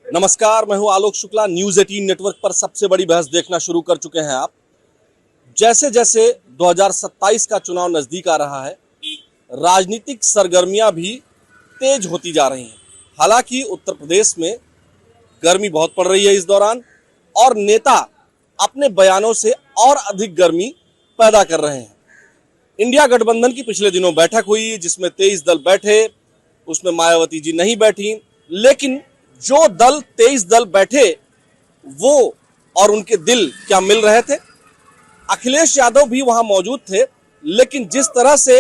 नमस्कार, मैं हूं आलोक शुक्ला। न्यूज 18 नेटवर्क पर सबसे बड़ी बहस देखना शुरू कर चुके हैं आप। जैसे जैसे 2027 का चुनाव नजदीक आ रहा है, राजनीतिक सरगर्मियां भी तेज होती जा रही हैं। हालांकि उत्तर प्रदेश में गर्मी बहुत पड़ रही है इस दौरान, और नेता अपने बयानों से और अधिक गर्मी पैदा कर रहे हैं। इंडिया गठबंधन की पिछले दिनों बैठक हुई, जिसमें 23 दल बैठे। उसमें मायावती जी नहीं बैठी, लेकिन जो 23 दल बैठे वो और उनके दिल क्या मिल रहे थे? अखिलेश यादव भी वहां मौजूद थे, लेकिन जिस तरह से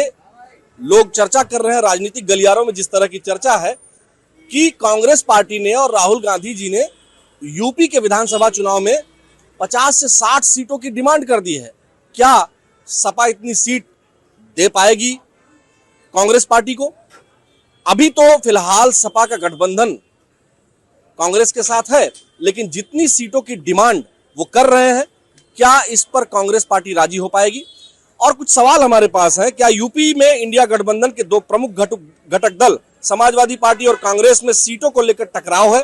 लोग चर्चा कर रहे हैं राजनीतिक गलियारों में, जिस तरह की चर्चा है कि कांग्रेस पार्टी ने और राहुल गांधी जी ने यूपी के विधानसभा चुनाव में 50 से 60 सीटों की डिमांड कर दी है। क्या सपा इतनी सीट दे पाएगी कांग्रेस पार्टी को? अभी तो फिलहाल सपा का गठबंधन कांग्रेस के साथ है, लेकिन जितनी सीटों की डिमांड वो कर रहे हैं, क्या इस पर कांग्रेस पार्टी राजी हो पाएगी? और कुछ सवाल हमारे पास हैं। क्या यूपी में इंडिया गठबंधन के दो प्रमुख घटक दल समाजवादी पार्टी और कांग्रेस में सीटों को लेकर टकराव है?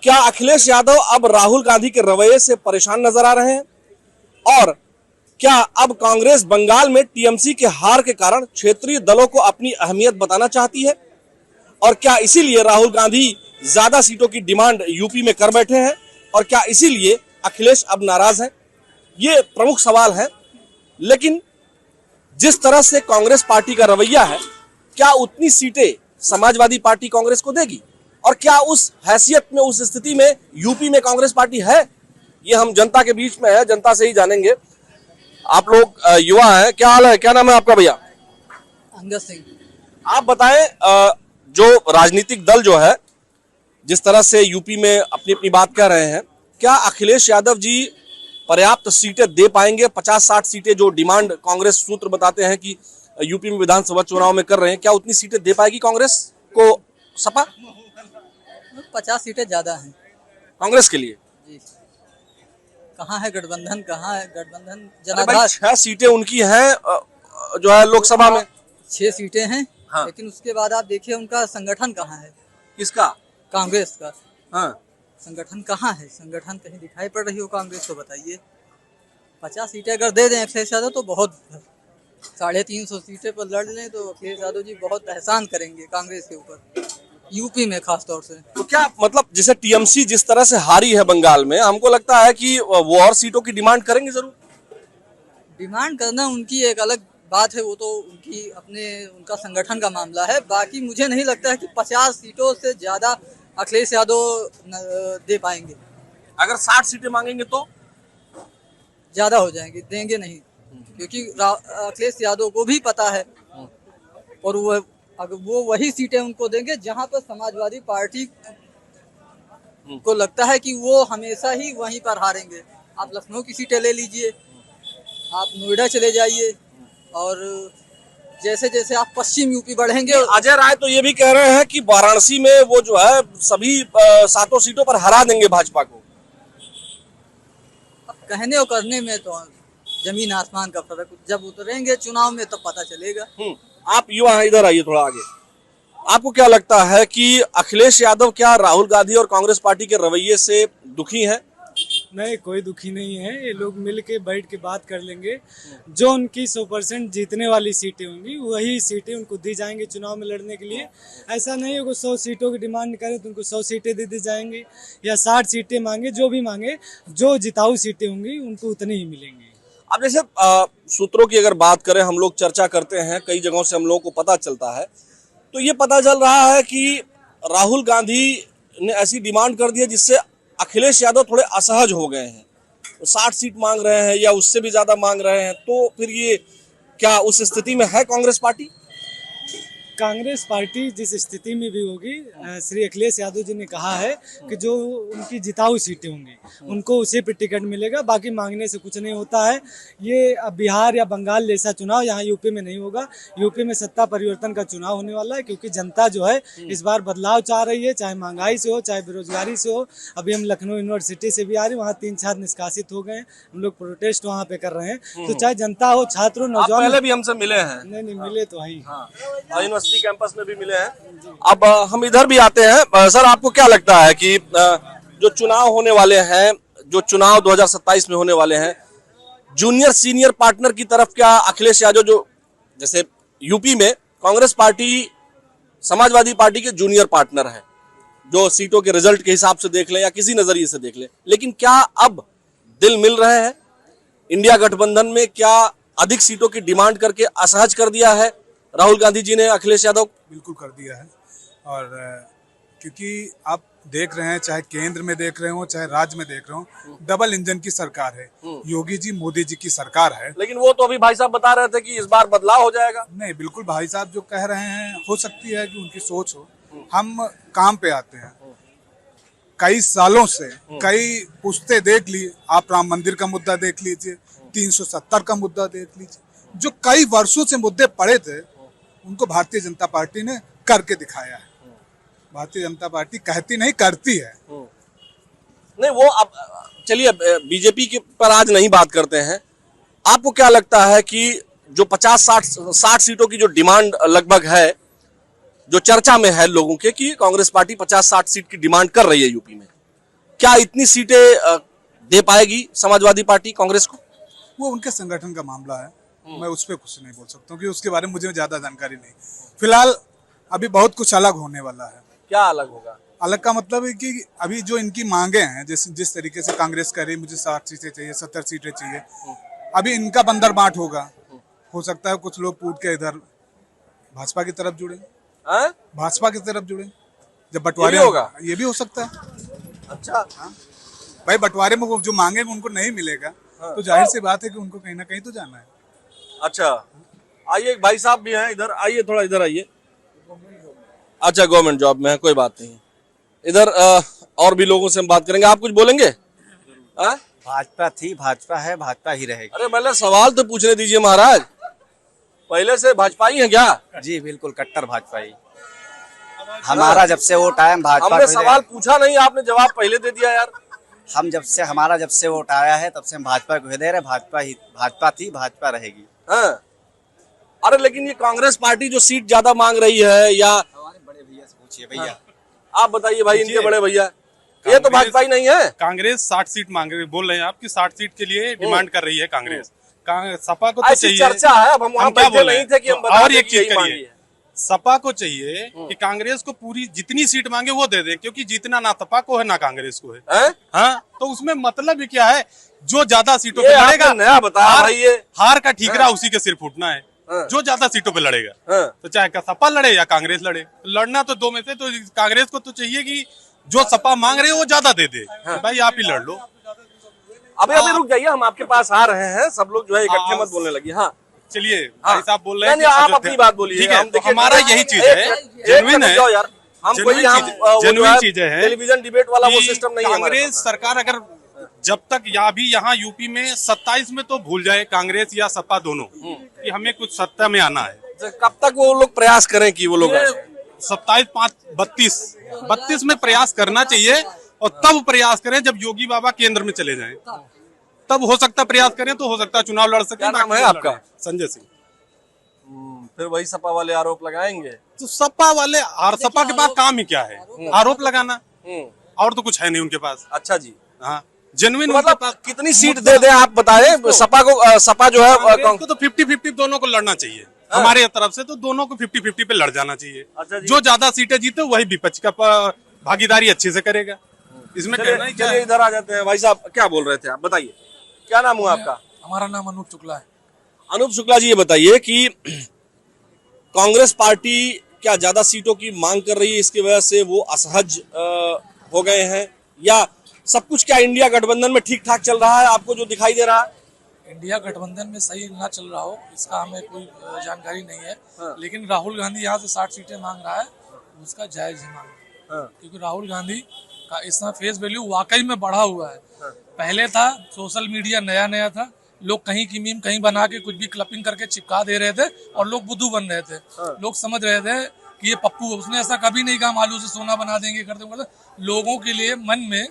क्या अखिलेश यादव अब राहुल गांधी के रवैये से परेशान नजर आ रहे हैं? और क्या अब कांग्रेस बंगाल में टीएमसी के हार के कारण क्षेत्रीय दलों को अपनी अहमियत बताना चाहती है? और क्या इसीलिए राहुल गांधी ज्यादा सीटों की डिमांड यूपी में कर बैठे हैं? और क्या इसीलिए अखिलेश अब नाराज हैं? ये प्रमुख सवाल है। लेकिन जिस तरह से कांग्रेस पार्टी का रवैया है, क्या उतनी सीटें समाजवादी पार्टी कांग्रेस को देगी? और क्या उस हैसियत में, उस स्थिति में यूपी में कांग्रेस पार्टी है? ये हम जनता के बीच में है, जनता से ही जानेंगे। आप लोग युवा हैं, क्या हाल है? क्या नाम है आपका भैया? अंगद सिंह। आप बताएं, जो राजनीतिक दल जो है, जिस तरह से यूपी में अपनी अपनी बात कह रहे हैं, क्या अखिलेश यादव जी पर्याप्त सीटें दे पाएंगे? 50-60 सीटें जो डिमांड कांग्रेस सूत्र बताते हैं कि यूपी में विधानसभा चुनाव में कर रहे हैं, क्या उतनी सीटें दे पाएगी कांग्रेस को सपा? 50 सीटें ज्यादा हैं कांग्रेस के लिए जी। कहाँ है गठबंधन, कहाँ है गठबंधन? अरे भाई, जनाधार 6 सीटें उनकी हैं जो है लोकसभा में। 6 सीटें हैं। हाँ। लेकिन उसके बाद आप देखिए उनका संगठन कहाँ है, किसका? कांग्रेस का हाँ, संगठन कहाँ है? संगठन कहीं दिखाई पड़ रही हो कांग्रेस को? बताइए। 50 सीटें अगर दे दें अखिलेश यादव तो बहुत, 350 सीटें पर लड़ लें तो अखिलेश यादव जी बहुत एहसान करेंगे कांग्रेस के ऊपर, यूपी में खास तौर से। तो क्या मतलब, जैसे टीएमसी जिस तरह से हारी है बंगाल में, हमको लगता है कि वो और सीटों की डिमांड करेंगे जरूर। डिमांड करना उनकी एक अलग बात है, वो तो उनकी उनका संगठन का मामला है। बाकी मुझे नहीं लगता है कि 50 सीटों से ज्यादा अखिलेश यादव दे पाएंगे। अगर 60 सीटें मांगेंगे तो ज्यादा हो जाएंगे, देंगे नहीं, क्योंकि अखिलेश यादव को भी पता है, और वो वही सीटें उनको देंगे जहां पर समाजवादी पार्टी को लगता है कि वो हमेशा ही वहीं पर हारेंगे। आप लखनऊ की सीटें ले लीजिए, आप नोएडा चले जाइए, और जैसे जैसे आप पश्चिम यूपी बढ़ेंगे। अजय राय तो ये भी कह रहे हैं कि वाराणसी में वो जो है सभी 7 सीटों पर हरा देंगे भाजपा को। अब कहने और करने में तो जमीन आसमान का फर्क, जब उतरेंगे चुनाव में तब पता चलेगा। आप युवा हैं, इधर आइए थोड़ा आगे। आपको क्या लगता है कि अखिलेश यादव क्या राहुल गांधी और कांग्रेस पार्टी के रवैये से दुखी हैं? नहीं, कोई दुखी नहीं है। ये लोग मिल के बैठ के बात कर लेंगे। जो उनकी 100% जीतने वाली सीटें होंगी वही सीटें उनको दी जाएंगी चुनाव में लड़ने के लिए। ऐसा नहीं है कि 100 सीटों की डिमांड करें तो उनको 100 सीटें दे दी जाएंगी, या 60 सीटें मांगे, जो भी मांगे, जो जिताऊ सीटें होंगी उनको उतनी ही मिलेंगी। अब जैसे सूत्रों की अगर बात करें, हम लोग चर्चा करते हैं, कई जगहों से हम लोगों को पता चलता है, तो ये पता चल रहा है कि राहुल गांधी ने ऐसी डिमांड कर दी है जिससे अखिलेश यादव थोड़े असहज हो गए हैं। 60 सीट मांग रहे हैं या उससे भी ज्यादा मांग रहे हैं, तो फिर ये क्या उस स्थिति में है कांग्रेस पार्टी? कांग्रेस पार्टी जिस स्थिति में भी होगी, श्री अखिलेश यादव जी ने कहा है कि जो उनकी जिताऊ सीटें होंगी उनको उसी पे टिकट मिलेगा, बाकी मांगने से कुछ नहीं होता है। ये बिहार या बंगाल जैसा चुनाव यहाँ यूपी में नहीं होगा। यूपी में सत्ता परिवर्तन का चुनाव होने वाला है, क्योंकि जनता जो है इस बार बदलाव चाह रही है, चाहे महंगाई से हो, चाहे बेरोजगारी से हो। अभी हम लखनऊ यूनिवर्सिटी से भी आ रहे, वहाँ 3 छात्र निष्कासित हो गए, हम लोग प्रोटेस्ट वहाँ पे कर रहे हैं। तो चाहे जनता हो, छात्र हो, नौजवान, पहले भी हमसे मिले हैं। नहीं मिले तो वही। यूनिवर्सिटी कैंपस में भी मिले हैं। अब हम इधर भी आते हैं। सर, आपको क्या लगता है कि जो चुनाव होने वाले हैं, जो चुनाव 2027 में होने वाले हैं, जूनियर सीनियर पार्टनर की तरफ क्या अखिलेश यादव, जो जैसे यूपी में कांग्रेस पार्टी समाजवादी पार्टी के जूनियर पार्टनर है, जो सीटों के रिजल्ट के हिसाब से देख लें या किसी नजरिए से देख लें, लेकिन क्या अब दिल मिल रहे हैं? इंडिया गठबंधन में क्या अधिक सीटों की डिमांड करके असहज कर दिया है राहुल गांधी जी ने अखिलेश यादव? बिल्कुल कर दिया है। और क्योंकि आप देख रहे हैं, चाहे केंद्र में देख रहे हो चाहे राज्य में देख रहे हो, डबल इंजन की सरकार है। योगी जी मोदी जी की सरकार है। लेकिन वो तो अभी भाई साहब बता रहे थे कि इस बार बदलाव हो जाएगा। नहीं, बिल्कुल भाई साहब जो कह रहे हैं, हो सकती है कि उनकी सोच हो। हम काम पे आते हैं, कई सालों से कई पुश्ते देख ली। आप राम मंदिर का मुद्दा देख लीजिए, 370 का मुद्दा देख लीजिए, जो कई वर्षों से मुद्दे पड़े थे, उनको भारतीय जनता पार्टी ने करके दिखाया है। भारतीय जनता पार्टी कहती नहीं, करती है। नहीं, वो अब चलिए बीजेपी के पर आज नहीं बात करते हैं। आपको क्या लगता है कि जो 50-60 सीटों की जो डिमांड लगभग है, जो चर्चा में है लोगों के, कि कांग्रेस पार्टी 50-60 सीट की डिमांड कर रही है यूपी में, क्या इतनी सीटें दे पाएगी समाजवादी पार्टी कांग्रेस को? वो उनके संगठन का मामला है, मैं उस पर कुछ नहीं बोल सकता हूँ, कि उसके बारे में मुझे ज्यादा जानकारी नहीं। फिलहाल अभी बहुत कुछ अलग होने वाला है। क्या अलग होगा? अलग का मतलब है कि अभी जो इनकी मांगे हैं, जिस तरीके से कांग्रेस कह रही, मुझे 60 सीटें चाहिए, 70 सीटें चाहिए, अभी इनका बंदर बांट होगा। हो सकता है कुछ लोग टूट के इधर भाजपा की तरफ जुड़े, भाजपा की तरफ जुड़े, जब बंटवारे होगा, ये भी हो सकता है। अच्छा, भाई बंटवारे में वो जो मांगेंगे उनको नहीं मिलेगा, तो जाहिर सी बात है कि उनको कहीं ना कहीं तो जाना है। अच्छा, आइए, एक भाई साहब भी हैं इधर, आइए, थोड़ा इधर आइए। अच्छा, गवर्नमेंट जॉब में है, कोई बात नहीं। इधर और भी लोगों से हम बात करेंगे। आप कुछ बोलेंगे? भाजपा थी, भाजपा है, भाजपा ही रहेगी। अरे पहले सवाल तो पूछने दीजिए महाराज। पहले से भाजपा ही है क्या? जी बिल्कुल, कट्टर भाजपा ही। हमारा जब से वो टाइम भाजपा हमने को ही सवाल पूछा नहीं, आपने जवाब पहले दे दिया यार। हम जब से वोट आया है, तब से हम भाजपा को ही दे रहे। भाजपा थी, भाजपा रहेगी। हाँ। अरे लेकिन ये कांग्रेस पार्टी जो सीट ज्यादा मांग रही है, या हमारे बड़े भैया से पूछिए भैया। आप बताइए भाई, इनके बड़े भैया, ये तो भाजपा ही नहीं है। कांग्रेस 60 सीट मांग रही, बोल रहे हैं आप कि 60 सीट के लिए डिमांड कर रही है कांग्रेस। सपा को तो ऐसी चाहिए, चर्चा है। अब हम वहाँ क्या बैठे बोल रहे नहीं थे कि हम हैं? बता और दें एक कि चीज यही मांगी करिए, है। सपा को चाहिए कि कांग्रेस को पूरी जितनी सीट मांगे वो दे दे, क्योंकि जीतना ना सपा को है ना कांग्रेस को है। हाँ, तो उसमें मतलब ही क्या है? जो ज्यादा सीटों पे लड़ेगा, नया बताया भाई, ये हार का ठीकरा उसी के सिर फूटना है। जो ज्यादा सीटों पे लड़ेगा, तो चाहे का सपा लड़े या कांग्रेस लड़े, लड़ना तो दो में से। तो कांग्रेस को तो चाहिए कि जो सपा मांग रहे हो वो ज्यादा दे दे। भाई आप ही लड़ लो। अभी रुक जाइए, हम आपके पास आ रहे हैं। सब लोग जो है इकट्ठे मत बोलने लगे। हाँ, चलिए भाई साहब बोल रहे हैं नहीं, आप अपनी बात बोलिए। ठीक है, हम देखिए, हमारा यही चीज है, जेन्युइन है यार। हम कोई जेन्युइन चीजें हैं। टेलीविजन डिबेट वाला वो सिस्टम नहीं है। कांग्रेस सरकार अगर जब तक भी यहाँ यूपी में 27 में तो भूल जाए कांग्रेस या सपा दोनों कि हमें कुछ सत्ता में आना है। कब तक वो लोग प्रयास करें कि वो लोग 27, 5, 32 में प्रयास करना चाहिए। और तब प्रयास करें जब योगी बाबा केंद्र में चले जाएं, तब हो सकता प्रयास करें, तो हो सकता चुनाव लड़ सके। क्या नाम है आपका? संजय सिंह। फिर वही सपा वाले आरोप लगाएंगे। तो सपा वाले और सपा के पास काम ही क्या है? आरोप लगाना, और तो कुछ है नहीं उनके पास। अच्छा जी। हाँ, जेन्युइन तो मतलब कितनी सीट दे दें आप बताएं सपा को? सपा जो है तो 50-50 दोनों को लड़ना चाहिए। हमारे तरफ से तो दोनों को 50-50 पे लड़ जाना चाहिए। अच्छा जी। जो ज्यादा सीटें जीते वही विपक्ष का भागीदारी अच्छे से करेगा। इसमें कहना ही क्या है? इधर आ जाते हैं। भाई साहब क्या बोल रहे थे आप? बताइए, क्या नाम हुआ आपका? हमारा नाम अनूप शुक्ला है। अनूप शुक्ला जी, ये बताइए कि कांग्रेस पार्टी क्या ज्यादा सीटों की मांग कर रही है, इसकी वजह से वो असहज हो गए हैं, या सब कुछ क्या इंडिया गठबंधन में ठीक ठाक चल रहा है आपको जो दिखाई दे रहा है? इंडिया गठबंधन में सही ना चल रहा हो इसका हमें कोई जानकारी नहीं है। लेकिन राहुल गांधी यहाँ से 60 सीटें मांग रहा है, उसका जायज है मांग। क्योंकि राहुल गांधी का इस समय फेस वैल्यू वाकई में बढ़ा हुआ है। पहले था सोशल मीडिया नया था, लोग कहीं की मीम कहीं बना के कुछ भी क्लिपिंग करके चिपका दे रहे थे और लोग बुद्धू बन रहे थे। लोग समझ रहे थे कि ये पप्पू, उसने ऐसा कभी नहीं कहा आलू से सोना बना देंगे, कर देंगे। लोगों के लिए मन में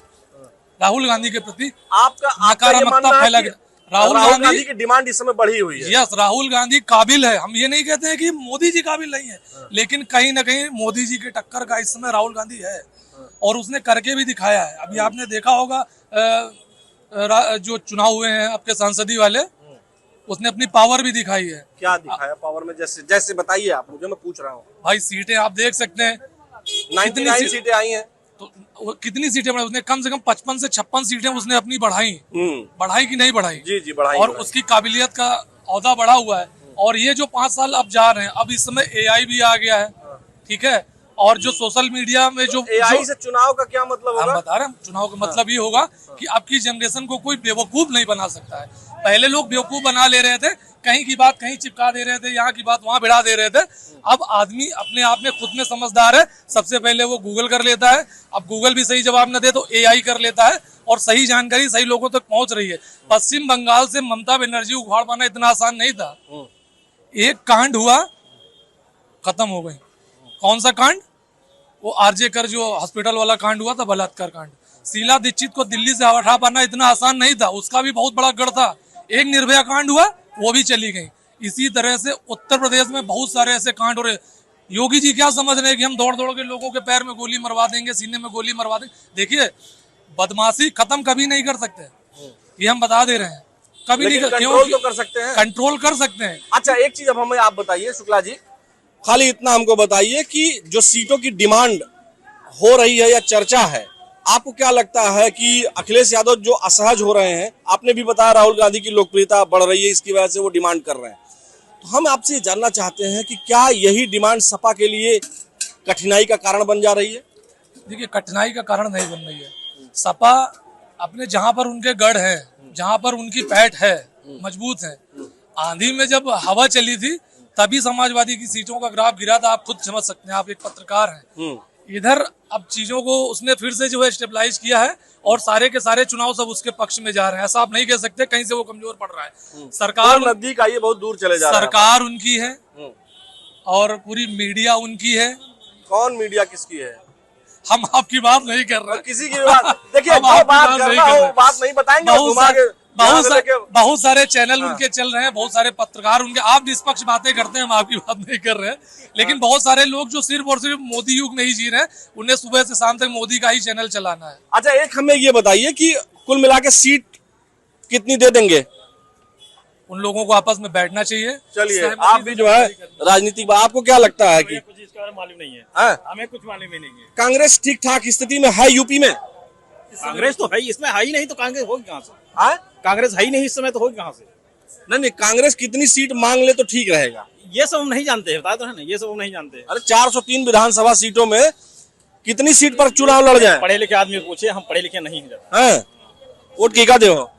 राहुल गांधी के प्रति आपका नकारात्मकता फैला गया। राहुल राहुल गांधी गांधी की डिमांड इस समय बढ़ी हुई है। यस, राहुल गांधी काबिल है। हम ये नहीं कहते हैं कि मोदी जी काबिल नहीं है, लेकिन कहीं ना कहीं मोदी जी के टक्कर का इस समय राहुल गांधी है, और उसने करके भी दिखाया है। अभी आपने देखा होगा जो चुनाव हुए हैं आपके सांसदी वाले, उसने अपनी पावर भी दिखाई है। क्या दिखाया पावर में? जैसे जैसे बताइए आप मुझे, मैं पूछ रहा हूँ। भाई सीटें आप देख सकते हैं, 99 सीटें आई हैं। तो वो कितनी सीटें बढ़ाई उसने? कम से कम 55 से 56 सीटें उसने अपनी बढ़ाई। बढ़ाई कि नहीं बढ़ाई? जी जी बढ़ाई। और उसकी काबिलियत का औहदा बढ़ा हुआ है। और ये जो 5 साल अब जा रहे हैं, अब इस समय AI भी आ गया है, ठीक है। और जो सोशल मीडिया में जो AI से चुनाव का क्या मतलब हम होगा? बता रहे हैं, चुनाव का मतलब ये होगा कि अब की जनरेशन को कोई बेवकूफ नहीं बना सकता है। पहले लोग बेवकूफ बना ले रहे थे, कहीं की बात कहीं चिपका दे रहे थे, यहाँ की बात वहाँ भिड़ा दे रहे थे। अब आदमी अपने आप में खुद में समझदार है। सबसे पहले वो गूगल कर लेता है, अब गूगल भी सही जवाब न दे तो AI कर लेता है, और सही जानकारी सही लोगों तक पहुंच रही है। पश्चिम बंगाल से ममता बनर्जी उखाड़ पाना इतना आसान नहीं था। एक कांड हुआ, खत्म हो गई। कौन सा कांड? वो आरजे कर जो हॉस्पिटल वाला कांड हुआ था, बलात्कार कांड। शीला दीक्षित को दिल्ली से हटा पाना इतना आसान नहीं था, उसका भी बहुत बड़ा गढ़ था। एक निर्भया कांड हुआ, वो भी चली गई। इसी तरह से उत्तर प्रदेश में बहुत सारे ऐसे कांड हो रहे। योगी जी क्या समझ रहे हैं कि हम दौड़ दौड़ के लोगों के पैर में गोली मरवा देंगे, सीने में गोली मरवा देंगे? देखिए, बदमाशी खत्म कभी नहीं कर सकते, ये हम बता दे रहे हैं। कभी नहीं कंट्रोल तो कर सकते हैं। कंट्रोल कर सकते हैं। अच्छा, एक चीज अब हमें आप बताइए शुक्ला जी, खाली इतना हमको बताइए कि जो सीटों की डिमांड हो रही है या चर्चा है, आपको क्या लगता है कि अखिलेश यादव जो असहज हो रहे हैं, आपने भी बताया राहुल गांधी की लोकप्रियता बढ़ रही है, इसकी वजह से वो डिमांड कर रहे हैं, तो हम आपसे जानना चाहते हैं कि क्या यही डिमांड सपा के लिए कठिनाई का कारण बन जा रही है? देखिए, कठिनाई का कारण नहीं बन रही है। सपा अपने जहां पर उनके गढ़ है, जहां पर उनकी पैठ है, मजबूत है। आंधी में जब हवा चली थी तभी समाजवादी की सीटों का ग्राफ गिरा था। आप खुद समझ सकते हैं, आप एक पत्रकार हैं। इधर अब चीजों को उसने फिर से जो है स्टेबलाइज किया है, और सारे के सारे चुनाव सब उसके पक्ष में जा रहे हैं। ऐसा आप नहीं कह सकते कहीं से वो कमजोर पड़ रहा है। सरकार नजदीक आइए, बहुत दूर चले जा रहा है। सरकार उनकी है और पूरी मीडिया उनकी है। कौन मीडिया किसकी है? हम आपकी बात नहीं कर रहे, किसी की बात देखिए, हम जो आपकी बात बात करना नहीं हो कर रहे। बात नहीं बताएंगे, बहुत सारे चैनल उनके चल रहे हैं, बहुत सारे पत्रकार उनके। आप निष्पक्ष बातें करते हैं, हम आपकी बात नहीं कर रहे हैं। लेकिन बहुत सारे लोग जो सिर्फ और सिर्फ मोदी युग में ही जी रहे हैं, उन्हें सुबह से शाम तक मोदी का ही चैनल चलाना है। अच्छा, एक हमें ये बताइए कि कुल मिला के सीट कितनी दे देंगे? उन लोगों को आपस में बैठना चाहिए। चलिए, आप भी जो है राजनीतिक, आपको क्या लगता है कि कुछ इसके बारे में मालूम नहीं है? हमें कुछ मालूम ही नहीं है। कांग्रेस ठीक ठाक स्थिति में है यूपी में? कांग्रेस तो है ही, इसमें है ही नहीं तो कांग्रेस होगी कहाँ से? कांग्रेस है ही नहीं इस समय, तो होगी कहाँ से? नहीं, कांग्रेस कितनी सीट मांग ले तो ठीक रहेगा? ये सब हम नहीं जानते हैं, बताया तो है ना, ये सब हम नहीं जानते। अरे 403 विधानसभा सीटों में कितनी सीट पर चुनाव लड़ जाए? पढ़े लिखे आदमी पूछे, हम पढ़े लिखे नहीं हैं। वोट किसका दे हो?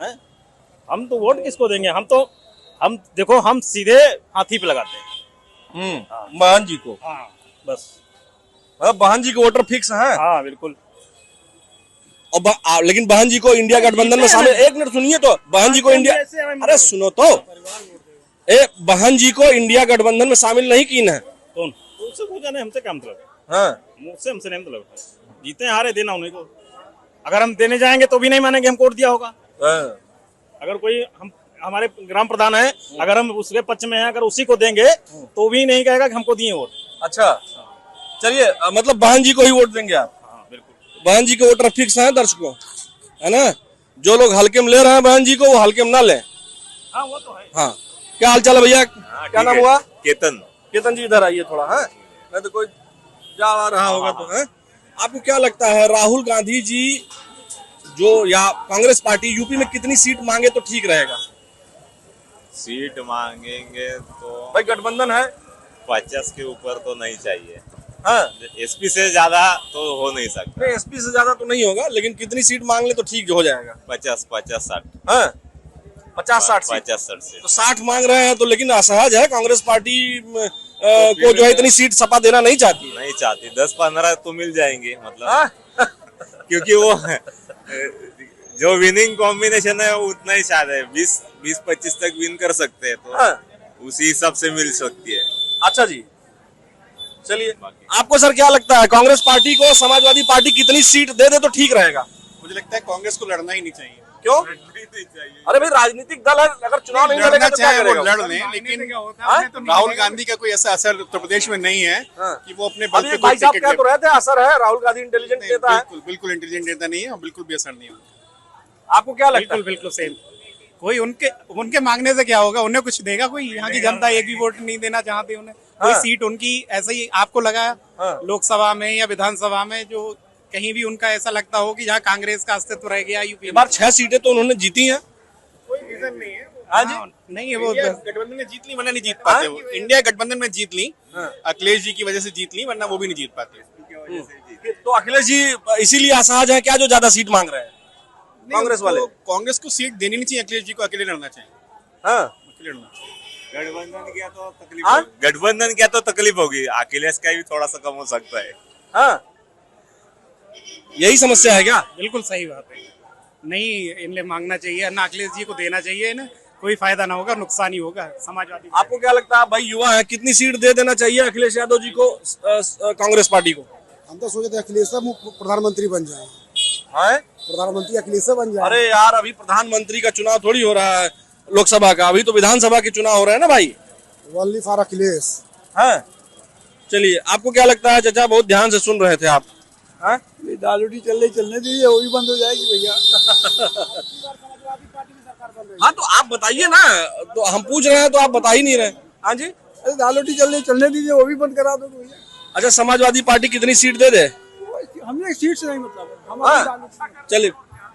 हम तो वोट किसको देंगे? हम देखो, हम सीधे हाथी पे लगाते हैं। बहन जी को। हाँ, बस। बहन जी के वोटर फिक्स है? हाँ, बिल्कुल। और लेकिन बहन जी को इंडिया गठबंधन में शामिल, एक मिनट सुनिए तो, बहन जी को इंडिया, अरे सुनो तो, बहन जी को इंडिया गठबंधन में शामिल नहीं की है। कौन? उससे पूछा नहीं, हमसे क्या मतलब? हाँ, हमसे नहीं मतलब। जीते हारे देना उन्हीं को। अगर हम देने जाएंगे तो भी नहीं मानेंगे हम वोट दिया होगा। अगर कोई हमारे ग्राम प्रधान है, अगर हम उसके पक्ष में हैं, अगर उसी को देंगे तो भी नहीं कहेगा कि हमको दिए वोट। अच्छा, चलिए, मतलब बहन जी को ही वोट देंगे आप? हाँ, बिल्कुल। बहन जी के वोटर फिक्स हैं दर्शकों, है ना? जो लोग हल्के में ले रहे हैं बहन जी को, वो हल्के में ना लें। हाँ, वो तो है। हाँ, क्या हाल चाल है भैया? क्या नाम हुआ? केतन। केतन जी, इधर आइए थोड़ा। है नहीं तो कोई जा रहा होगा तो है। आपको क्या लगता है राहुल गांधी जी जो, या कांग्रेस पार्टी यूपी में कितनी सीट मांगे तो ठीक रहेगा? सीट मांगेंगे तो भाई गठबंधन है, 50 के ऊपर तो नहीं चाहिए। हाँ, एसपी से ज्यादा तो हो नहीं सकता। एसपी से ज्यादा तो नहीं होगा, लेकिन कितनी सीट मांग ले तो ठीक हो जाएगा? 50, 60। हाँ, 50-60 सीट। 50-60 सीट तो 60 मांग रहे हैं तो, लेकिन असहज है कांग्रेस पार्टी को जो है इतनी सीट सपा देना नहीं चाहती। नहीं चाहती, 10-15 तो मिल जाएंगे मतलब। क्योंकि वो जो विनिंग कॉम्बिनेशन है वो उतना ही शायद है, 20-25 तक विन कर सकते हैं, तो उसी हिसाब से मिल सकती है। अच्छा जी, चलिए, आपको सर क्या लगता है कांग्रेस पार्टी को समाजवादी पार्टी कितनी सीट दे दे तो ठीक रहेगा? मुझे लगता है कांग्रेस को लड़ना ही नहीं चाहिए। क्यों? अरे भाई राजनीतिक दल है, अगर चुनाव नहीं लड़ेगा तो क्या करेगा? लड़ लें, लेकिन राहुल गांधी का कोई ऐसा असर उत्तर प्रदेश में नहीं है कि वो अपने बल पे भाई साहब कह तो रहे थे असर है, राहुल गांधी इंटेलिजेंट नेता है। बिल्कुल इंटेलिजेंट नेता नहीं है और बिल्कुल भी असर नहीं है। आपको क्या लगता है? बिल्कुल सेम। कोई उनके मांगने से क्या होगा? उन्हें कुछ देगा कोई? यहाँ की जनता एक भी वोट नहीं देना चाहती उन्हें। कोई सीट उनकी ऐसे ही आपको लगा लोकसभा में या विधानसभा में जो कहीं भी उनका ऐसा लगता हो कि जहाँ कांग्रेस का अस्तित्व रह गया यूपी बार 6 सीटें तो उन्होंने जीती हैं। कोई रीजन नहीं है। हाँ नहीं है, वो गठबंधन में जीत ली वरना नहीं जीत पाते वो। इंडिया गठबंधन में जीत ली, अखिलेश जी की वजह से जीत ली, वरना वो भी नहीं जीत पाते। तो अखिलेश जी इसीलिए असहज है क्या जो ज्यादा सीट मांग रहे हैं कांग्रेस वाले? कांग्रेस को सीट देनी नहीं चाहिए, अखिलेश जी को अकेले लड़ना चाहिए। हाँ अकेले लड़ना चाहिए। गठबंधन क्या तो तकलीफ होगी, अखिलेश का भी थोड़ा सा कम हो सकता है। हाँ यही समस्या है क्या? बिल्कुल सही बात है। नहीं, इन्हें मांगना चाहिए ना, अखिलेश जी को देना चाहिए ना, कोई फायदा ना होगा, नुकसान ही होगा समाजवादी। आपको क्या लगता है भाई, युवा है, कितनी सीट दे देना चाहिए अखिलेश यादव जी को, कांग्रेस पार्टी को? हम तो सोचे थे अखिलेश प्रधानमंत्री बन जाए। हाँ? प्रधानमंत्री अखिलेश बन जाए। अरे यार अभी प्रधानमंत्री का चुनाव थोड़ी हो रहा है लोकसभा का, अभी तो विधानसभा के चुनाव हो रहे हैं ना भाई। Only for Akhilesh. हाँ चलिए, आपको क्या लगता है चाचा? बहुत ध्यान से सुन रहे थे आप। हाँ दाल रोटी चलने दीजिए, वो भी बंद हो जाएगी भैया। हाँ तो आप बताइए ना, तो हम पूछ रहे हैं तो आप बता ही नहीं रहे। हाँ जी, अरे दाल रोटी चलने दीजिए, वो भी बंद करा दो भैया। अच्छा समाजवादी पार्टी कितनी सीट दे दे? हमें सीट से नहीं मतलब। चलिए।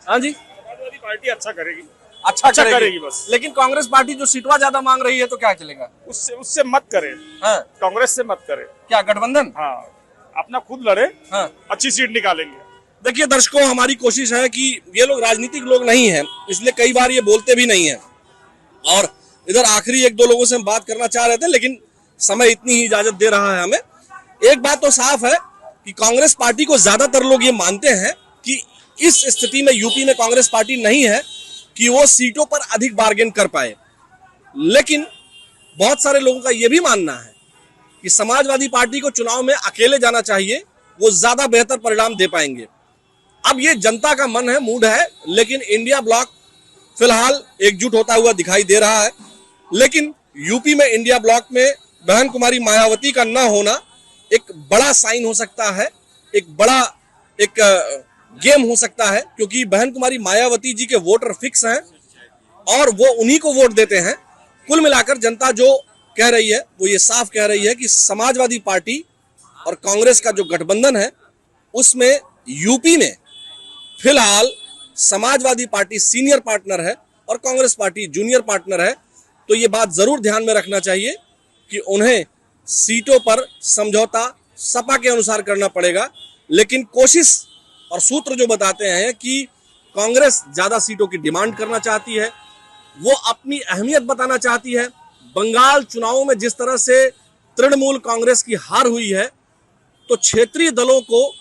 हाँ जी, समाजवादी पार्टी अच्छा करेगी, अच्छा करेगी बस। लेकिन कांग्रेस पार्टी जो सीटवा ज्यादा मांग रही है तो क्या चलेगा? उससे मत करे। हाँ कांग्रेस से मत करे। क्या गठबंधन? हाँ, अपना खुद लड़े। हाँ अच्छी सीट निकालेंगे। देखिए दर्शकों, हमारी कोशिश है कि ये लोग राजनीतिक लोग नहीं हैं, इसलिए कई बार ये बोलते भी नहीं हैं। और इधर आखिरी 1-2 लोगों से हम बात करना चाह रहे थे, लेकिन समय इतनी ही इजाजत दे रहा है हमें। एक बात तो साफ है कि कांग्रेस पार्टी को ज्यादातर लोग ये मानते हैं कि इस स्थिति में यूपी में कांग्रेस पार्टी नहीं है कि वो सीटों पर अधिक बार्गेन कर पाए। लेकिन बहुत सारे लोगों का यह भी मानना है कि समाजवादी पार्टी को चुनाव में अकेले जाना चाहिए, वो ज्यादा बेहतर परिणाम दे पाएंगे। अब ये जनता का मन है, मूड है, लेकिन इंडिया ब्लॉक फिलहाल एकजुट होता हुआ दिखाई दे रहा है। लेकिन यूपी में इंडिया ब्लॉक में बहन कुमारी मायावती का न होना एक बड़ा साइन हो सकता है, एक बड़ा गेम हो सकता है, क्योंकि बहन कुमारी मायावती जी के वोटर फिक्स हैं और वो उन्हीं को वोट देते हैं। कुल मिलाकर जनता जो कह रही है वो ये साफ कह रही है कि समाजवादी पार्टी और कांग्रेस का जो गठबंधन है उसमें यूपी में फिलहाल समाजवादी पार्टी सीनियर पार्टनर है और कांग्रेस पार्टी जूनियर पार्टनर है। तो ये बात जरूर ध्यान में रखना चाहिए कि उन्हें सीटों पर समझौता सपा के अनुसार करना पड़ेगा। लेकिन कोशिश और सूत्र जो बताते हैं कि कांग्रेस ज्यादा सीटों की डिमांड करना चाहती है, वो अपनी अहमियत बताना चाहती है। बंगाल चुनावों में जिस तरह से तृणमूल कांग्रेस की हार हुई है, तो क्षेत्रीय दलों को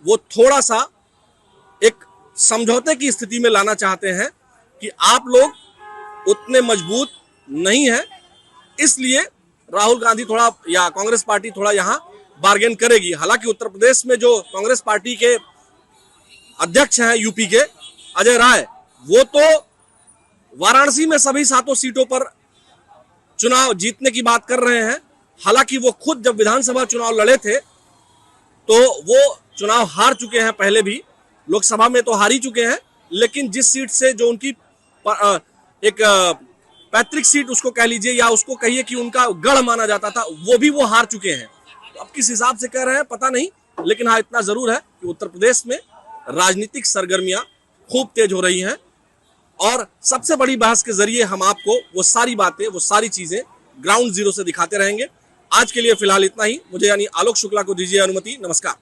वो थोड़ा सा एक समझौते की स्थिति में लाना चाहते हैं कि आप लोग उतने मजबूत नहीं हैं, इसलिए राहुल गांधी थोड़ा या कांग्रेस पार्टी थोड़ा यहाँ बार्गेन करेगी। हालांकि उत्तर प्रदेश में जो कांग्रेस पार्टी के अध्यक्ष हैं यूपी के अजय राय, वो तो वाराणसी में सभी 7 सीटों पर चुनाव जीतने की बात कर रहे हैं। हालांकि वो खुद जब विधानसभा चुनाव लड़े थे तो वो चुनाव हार चुके हैं, पहले भी लोकसभा में तो हार ही चुके हैं, लेकिन जिस सीट से जो उनकी एक पैतृक सीट उसको कह लीजिए या उसको कहिए कि उनका गढ़ माना जाता था, वो भी वो हार चुके हैं। तो अब किस हिसाब से कह रहे हैं पता नहीं, लेकिन हाँ इतना जरूर है कि उत्तर प्रदेश में राजनीतिक सरगर्मियां खूब तेज हो रही हैं और सबसे बड़ी बहस के जरिए हम आपको वो सारी बातें, वो सारी चीजें ग्राउंड जीरो से दिखाते रहेंगे। आज के लिए फिलहाल इतना ही। मुझे यानी आलोक शुक्ला को दीजिए अनुमति। नमस्कार।